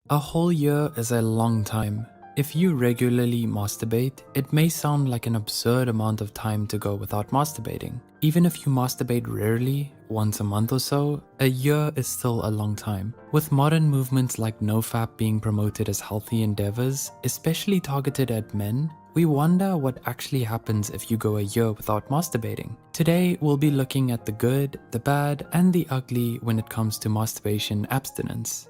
A whole year is a long time. If you regularly masturbate, it may sound like an absurd amount of time to go without masturbating. Even if you masturbate rarely, once a month or so, a year is still a long time. With modern movements like NoFap being promoted as healthy endeavors, especially targeted at men, we wonder what actually happens if you go a year without masturbating. Today, we'll be looking at the good, the bad, and the ugly when it comes to masturbation abstinence.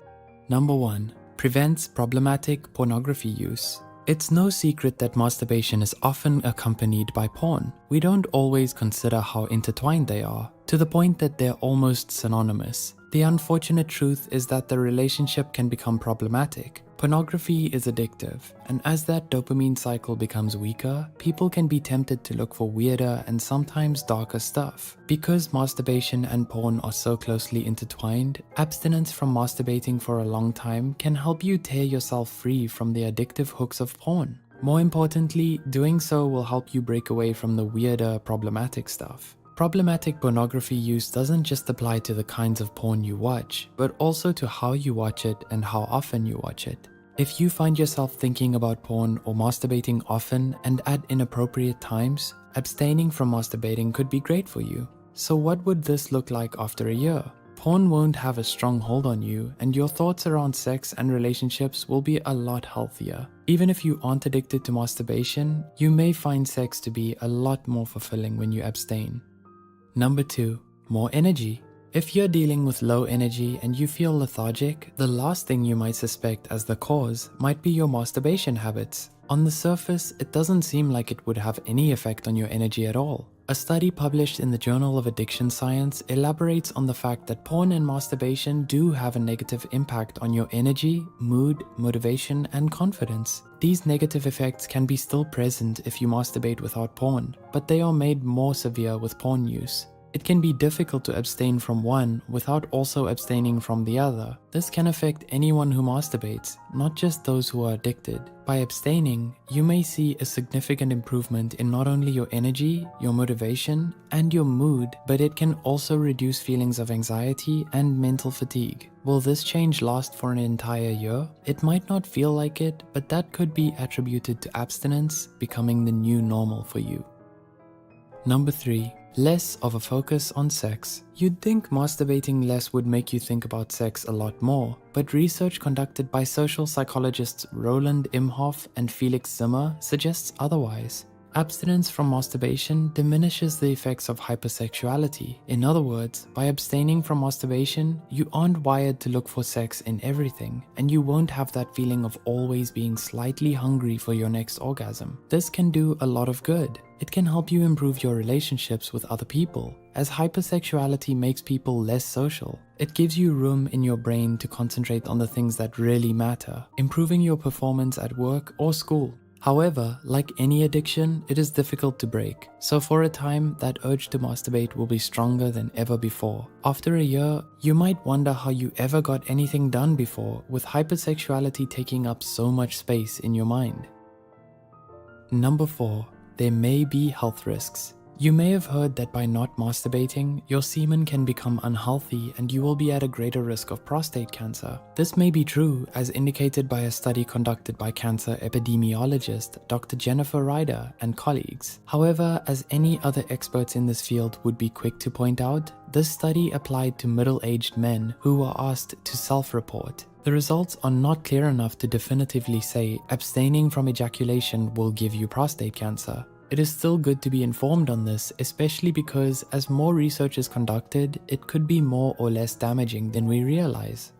Number 1. Prevents problematic pornography use. It's no secret that masturbation is often accompanied by porn. We don't always consider how intertwined they are, to the point that they're almost synonymous. The unfortunate truth is that the relationship can become problematic. Pornography is addictive, and as that dopamine cycle becomes weaker, people can be tempted to look for weirder and sometimes darker stuff. Because masturbation and porn are so closely intertwined, abstinence from masturbating for a long time can help you tear yourself free from the addictive hooks of porn. More importantly, doing so will help you break away from the weirder, problematic stuff. Problematic pornography use doesn't just apply to the kinds of porn you watch, but also to how you watch it and how often you watch it. If you find yourself thinking about porn or masturbating often and at inappropriate times, abstaining from masturbating could be great for you. So what would this look like after a year? Porn won't have a strong hold on you, and your thoughts around sex and relationships will be a lot healthier. Even if you aren't addicted to masturbation, you may find sex to be a lot more fulfilling when you abstain. Number 2. More energy. If you're dealing with low energy and you feel lethargic, the last thing you might suspect as the cause might be your masturbation habits. On the surface, it doesn't seem like it would have any effect on your energy at all. A study published in the Journal of Addiction Science elaborates on the fact that porn and masturbation do have a negative impact on your energy, mood, motivation, and confidence. These negative effects can be still present if you masturbate without porn, but they are made more severe with porn use. It can be difficult to abstain from one without also abstaining from the other. This can affect anyone who masturbates, not just those who are addicted. By abstaining, you may see a significant improvement in not only your energy, your motivation, and your mood, but it can also reduce feelings of anxiety and mental fatigue. Will this change last for an entire year? It might not feel like it, but that could be attributed to abstinence becoming the new normal for you. Number 3. Less of a focus on sex. You'd think masturbating less would make you think about sex a lot more, but research conducted by social psychologists Roland Imhoff and Felix Zimmer suggests otherwise. Abstinence from masturbation diminishes the effects of hypersexuality. In other words, by abstaining from masturbation, you aren't wired to look for sex in everything, and you won't have that feeling of always being slightly hungry for your next orgasm. This can do a lot of good. It can help you improve your relationships with other people, as hypersexuality makes people less social. It gives you room in your brain to concentrate on the things that really matter, improving your performance at work or school. However, like any addiction, it is difficult to break. So for a time, that urge to masturbate will be stronger than ever before. After a year, you might wonder how you ever got anything done before, with hypersexuality taking up so much space in your mind. Number 4. There may be health risks. You may have heard that by not masturbating, your semen can become unhealthy and you will be at a greater risk of prostate cancer. This may be true, as indicated by a study conducted by cancer epidemiologist Dr. Jennifer Ryder and colleagues. However, as any other experts in this field would be quick to point out, this study applied to middle-aged men who were asked to self-report. The results are not clear enough to definitively say abstaining from ejaculation will give you prostate cancer. It is still good to be informed on this, especially because as more research is conducted, it could be more or less damaging than we realize.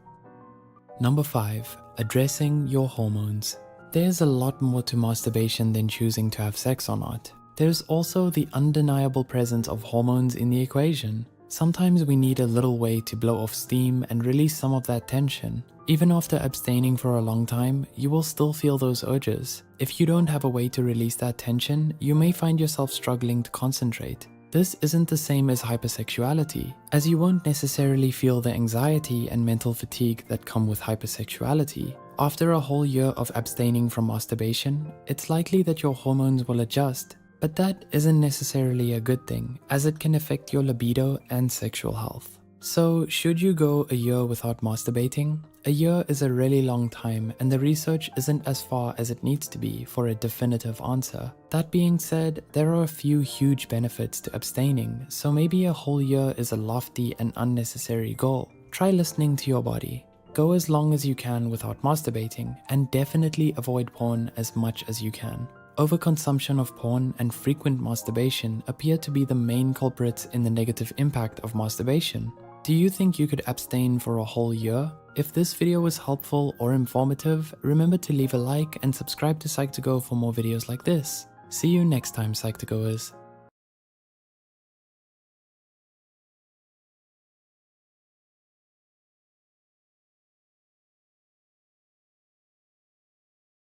Number 5. Addressing your hormones. There's a lot more to masturbation than choosing to have sex or not. There's also the undeniable presence of hormones in the equation. Sometimes we need a little way to blow off steam and release some of that tension. Even after abstaining for a long time, you will still feel those urges. If you don't have a way to release that tension, you may find yourself struggling to concentrate. This isn't the same as hypersexuality, as you won't necessarily feel the anxiety and mental fatigue that come with hypersexuality. After a whole year of abstaining from masturbation, it's likely that your hormones will adjust. But that isn't necessarily a good thing, as it can affect your libido and sexual health. So, should you go a year without masturbating? A year is a really long time, and the research isn't as far as it needs to be for a definitive answer. That being said, there are a few huge benefits to abstaining, so maybe a whole year is a lofty and unnecessary goal. Try listening to your body. Go as long as you can without masturbating, and definitely avoid porn as much as you can. Overconsumption of porn and frequent masturbation appear to be the main culprits in the negative impact of masturbation. Do you think you could abstain for a whole year? If this video was helpful or informative, remember to leave a like and subscribe to Psych2Go for more videos like this. See you next time, Psych2Goers.